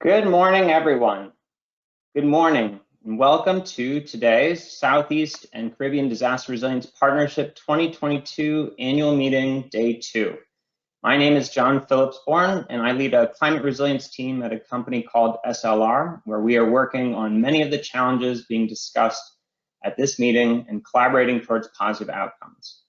Good morning, everyone. Good morning, and welcome to today's Southeast and Caribbean Disaster Resilience Partnership 2022 Annual Meeting, Day 2. My name is John Phillips Bourne, and I lead a climate resilience team at a company called SLR, where we are working on many of the challenges being discussed at this meeting and collaborating towards positive outcomes.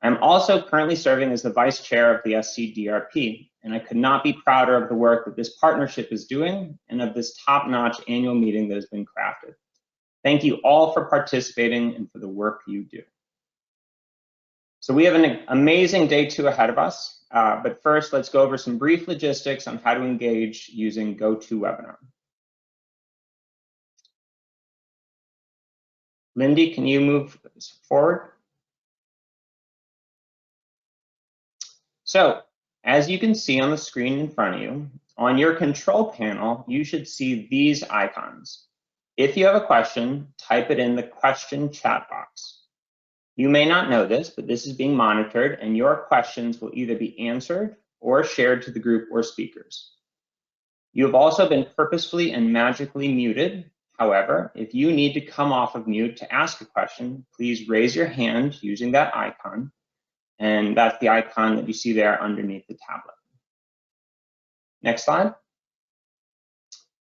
I'm also currently serving as the Vice Chair of the SCDRP, and I could not be prouder of the work that this partnership is doing and of this top-notch annual meeting that has been crafted. Thank you all for participating and for the work you do. So we have an amazing Day 2 ahead of us, but first let's go over some brief logistics on how to engage using GoToWebinar. Lindy, can you move forward? So, as you can see on the screen in front of you, on your control panel, you should see these icons. If you have a question, type it in the question chat box. You may not know this, but this is being monitored, and your questions will either be answered or shared to the group or speakers. You have also been purposefully and magically muted. However, if you need to come off of mute to ask a question, please raise your hand using that icon. And that's the icon that you see there underneath the tablet. Next slide.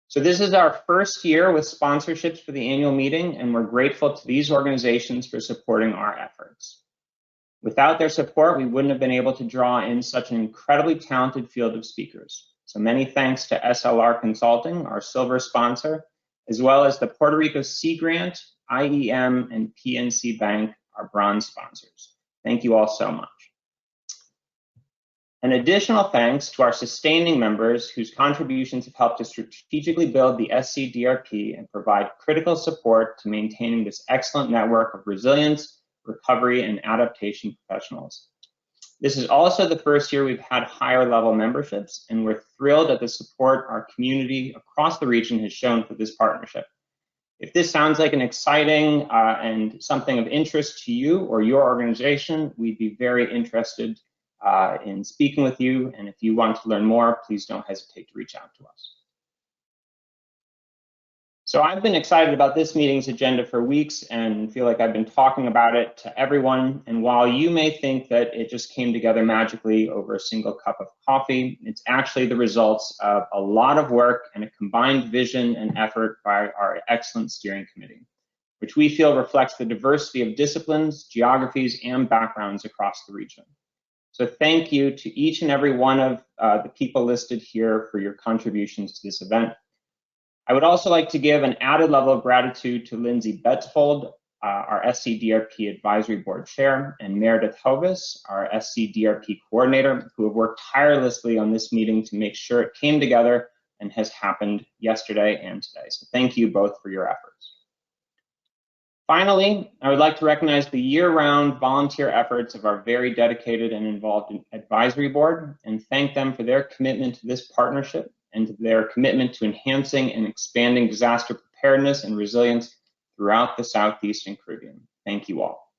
So this is our first year with sponsorships for the annual meeting, and we're grateful to these organizations for supporting our efforts. Without their support, we wouldn't have been able to draw in such an incredibly talented field of speakers. So many thanks to SLR Consulting, our silver sponsor, as well as the Puerto Rico Sea Grant, IEM, and PNC Bank, our bronze sponsors. Thank you all so much. An additional thanks to our sustaining members whose contributions have helped to strategically build the SCDRP and provide critical support to maintaining this excellent network of resilience, recovery, and adaptation professionals. This is also the first year we've had higher level memberships, and we're thrilled at the support our community across the region has shown for this partnership. If this sounds like an exciting and something of interest to you or your organization, we'd be very interested in speaking with you. And if you want to learn more, please don't hesitate to reach out to us. So I've been excited about this meeting's agenda for weeks and feel like I've been talking about it to everyone. And while you may think that it just came together magically over a single cup of coffee, it's actually the results of a lot of work and a combined vision and effort by our excellent steering committee, which we feel reflects the diversity of disciplines, geographies, and backgrounds across the region. So thank you to each and every one of the people listed here for your contributions to this event. I would also like to give an added level of gratitude to Lindsay Betzold, our SCDRP Advisory Board Chair, and Meredith Hovis, our SCDRP Coordinator, who have worked tirelessly on this meeting to make sure it came together and has happened yesterday and today. So thank you both for your efforts. Finally, I would like to recognize the year-round volunteer efforts of our very dedicated and involved advisory board and thank them for their commitment to this partnership and to their commitment to enhancing and expanding disaster preparedness and resilience throughout the Southeast and Caribbean. Thank you all.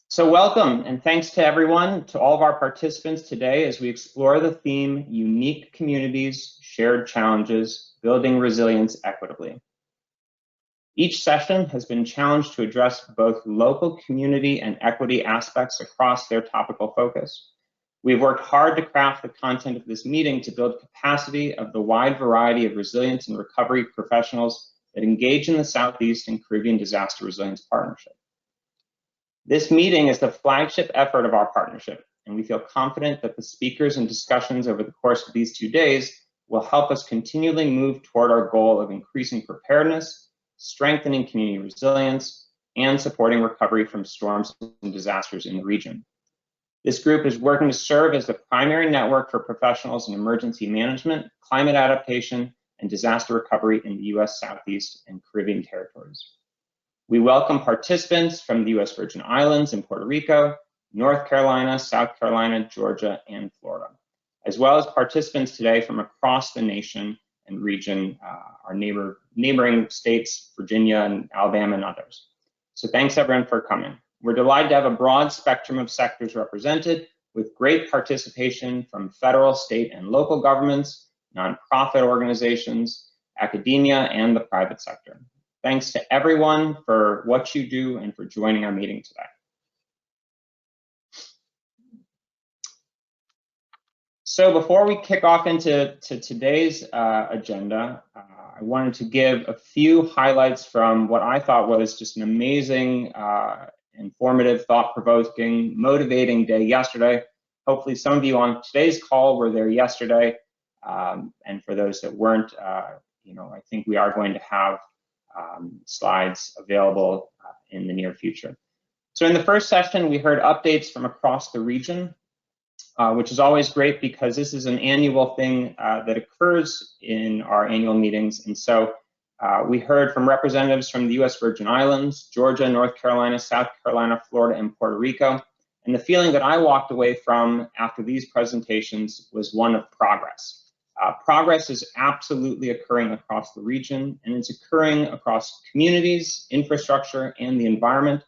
So welcome and thanks to everyone, to all of our participants today as we explore the theme, Unique Communities, Shared Challenges, Building Resilience Equitably. Each session has been challenged to address both local community and equity aspects across their topical focus. We've worked hard to craft the content of this meeting to build capacity of the wide variety of resilience and recovery professionals that engage in the Southeast and Caribbean Disaster Resilience Partnership. This meeting is the flagship effort of our partnership, and we feel confident that the speakers and discussions over the course of these 2 days will help us continually move toward our goal of increasing preparedness, strengthening community resilience, and supporting recovery from storms and disasters in the region. This group is working to serve as the primary network for professionals in emergency management, climate adaptation, and disaster recovery in the U.S. Southeast and Caribbean territories. We welcome participants from the U.S. Virgin Islands and Puerto Rico, North Carolina, South Carolina, Georgia, and Florida, as well as participants today from across the nation and region, our neighboring states, Virginia and Alabama and others. So thanks everyone for coming. We're delighted to have a broad spectrum of sectors represented with great participation from federal, state, and local governments, nonprofit organizations, academia, and the private sector. Thanks to everyone for what you do and for joining our meeting today. So before we kick off into today's agenda, I wanted to give a few highlights from what I thought was just an amazing, informative, thought-provoking, motivating day yesterday. Hopefully some of you on today's call were there yesterday, and for those that weren't, I think we are going to have slides available in the near future. So in the first session, we heard updates from across the region, which is always great because this is an annual thing that occurs in our annual meetings. And so we heard from representatives from the US Virgin Islands, Georgia, North Carolina, South Carolina, Florida, and Puerto Rico. And the feeling that I walked away from after these presentations was one of progress. Progress is absolutely occurring across the region, and it's occurring across communities, infrastructure, and the environment,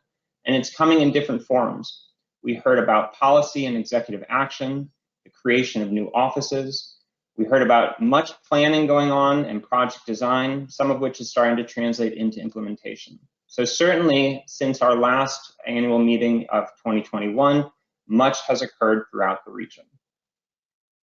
and it's coming in different forms. We heard about policy and executive action, the creation of new offices. We heard about much planning going on and project design, some of which is starting to translate into implementation. So certainly, since our last annual meeting of 2021, much has occurred throughout the region.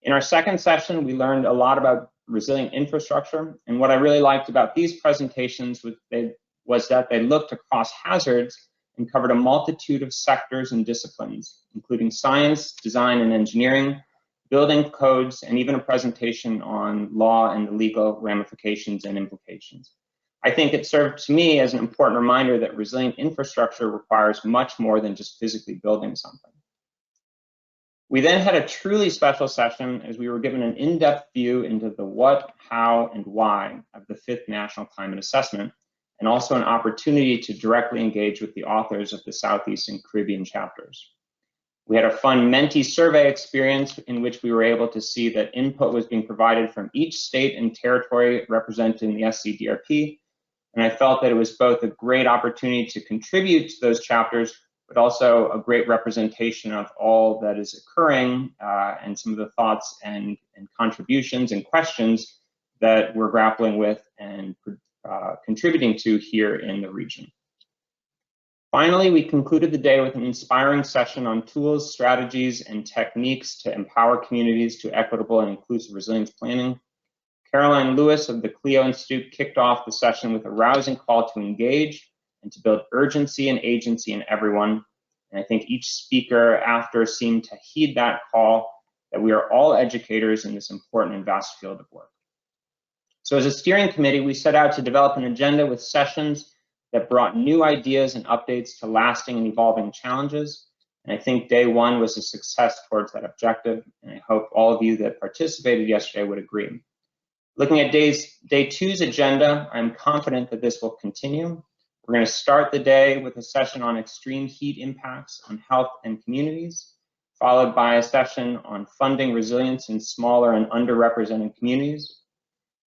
In our second session, we learned a lot about resilient infrastructure, and what I really liked about these presentations was that they looked across hazards and covered a multitude of sectors and disciplines, including science, design, and engineering, building codes, and even a presentation on law and the legal ramifications and implications. I think it served to me as an important reminder that resilient infrastructure requires much more than just physically building something. We then had a truly special session as we were given an in-depth view into the what, how, and why of the 5th National Climate Assessment, and also an opportunity to directly engage with the authors of the Southeast and Caribbean chapters. We had a fun Menti survey experience in which we were able to see that input was being provided from each state and territory representing the SCDRP, and I felt that it was both a great opportunity to contribute to those chapters, but also a great representation of all that is occurring and some of the thoughts and contributions and questions that we're grappling with and contributing to here in the region. Finally, we concluded the day with an inspiring session on tools, strategies, and techniques to empower communities to equitable and inclusive resilience planning. Caroline Lewis of the Clio Institute kicked off the session with a rousing call to engage and to build urgency and agency in everyone. And I think each speaker after seemed to heed that call, that we are all educators in this important and vast field of work. So as a steering committee, we set out to develop an agenda with sessions that brought new ideas and updates to lasting and evolving challenges. And I think day one was a success towards that objective. And I hope all of you that participated yesterday would agree. Looking at day two's agenda, I'm confident that this will continue. We're going to start the day with a session on extreme heat impacts on health and communities, followed by a session on funding resilience in smaller and underrepresented communities.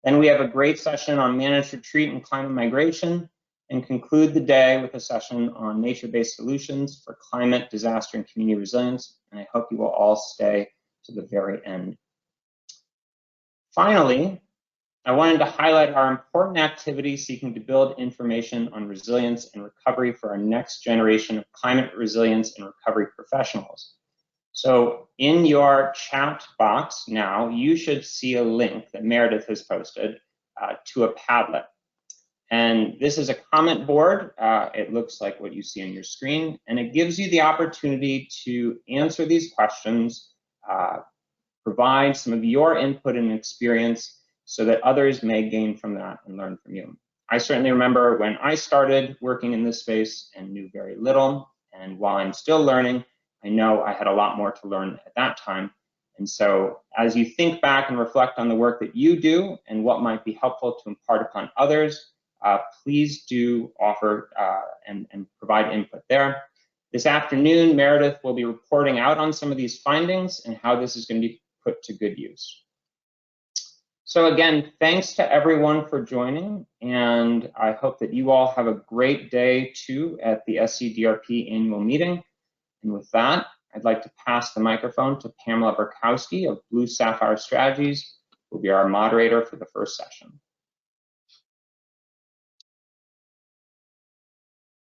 Then we have a great session on managed retreat and climate migration, and conclude the day with a session on nature-based solutions for climate, disaster, and community resilience. And I hope you will all stay to the very end. Finally, I wanted to highlight our important activity seeking to build information on resilience and recovery for our next generation of climate resilience and recovery professionals. So in your chat box now, you should see a link that Meredith has posted to a Padlet. And this is a comment board. It looks like what you see on your screen, and it gives you the opportunity to answer these questions, provide some of your input and experience so that others may gain from that and learn from you. I certainly remember when I started working in this space and knew very little, and while I'm still learning, I know I had a lot more to learn at that time. And so as you think back and reflect on the work that you do and what might be helpful to impart upon others, please do offer and provide input there. This afternoon, Meredith will be reporting out on some of these findings and how this is going to be put to good use. So again, thanks to everyone for joining, and I hope that you all have a great day too at the SCDRP annual meeting. And with that, I'd like to pass the microphone to Pamela Burkowski of Blue Sapphire Strategies, who will be our moderator for the first session.